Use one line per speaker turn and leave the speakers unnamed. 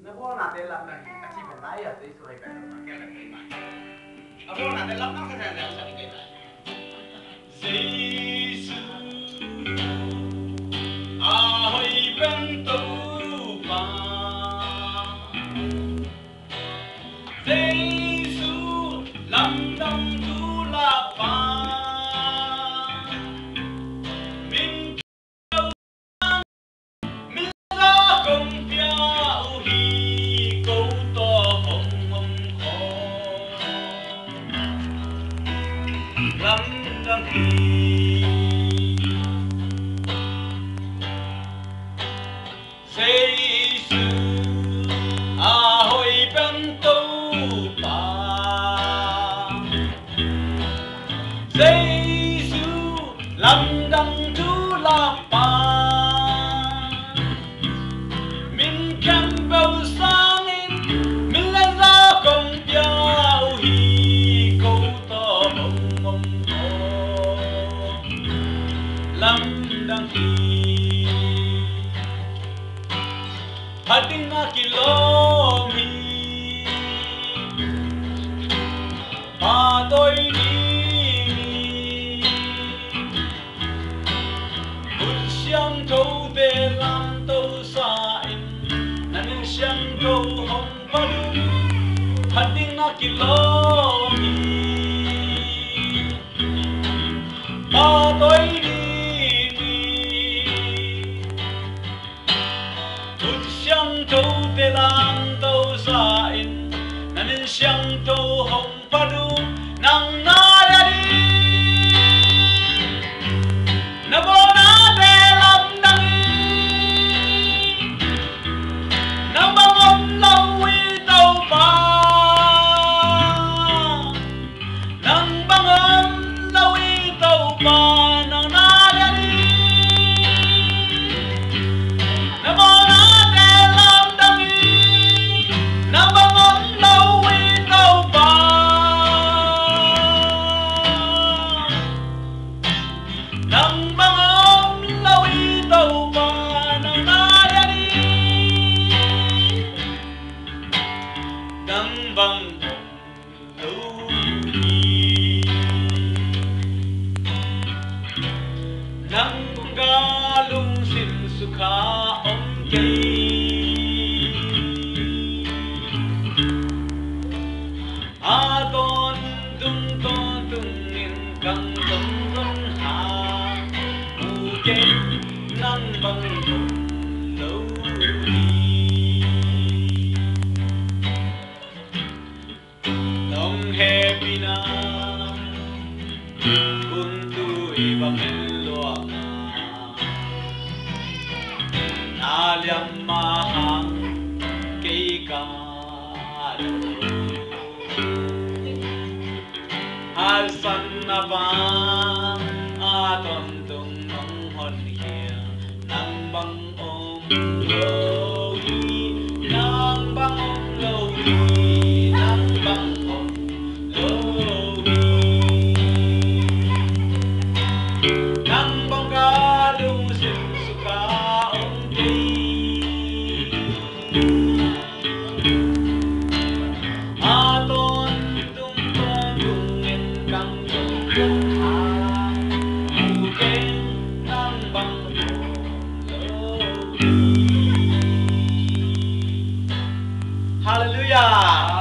nó có là tên làm này chỉ phải lái ở tới rồi cái là cái mà nó có là tên làm nó cái này là cái này Jesus ai bên tu ba Jesus lâm đông tu la ba lâm đăng chú la ba mình kem bầu sang in mình lên ra công piao hi câu to bông mông ho lâm đăng hi hạt tinh na kilo mi ba đôi相投的浪都晒，那能相投红不路，还定那几罗米，把对你，不相投的浪都晒，那能相投红不路，能那呀的，那不。Hallelujah.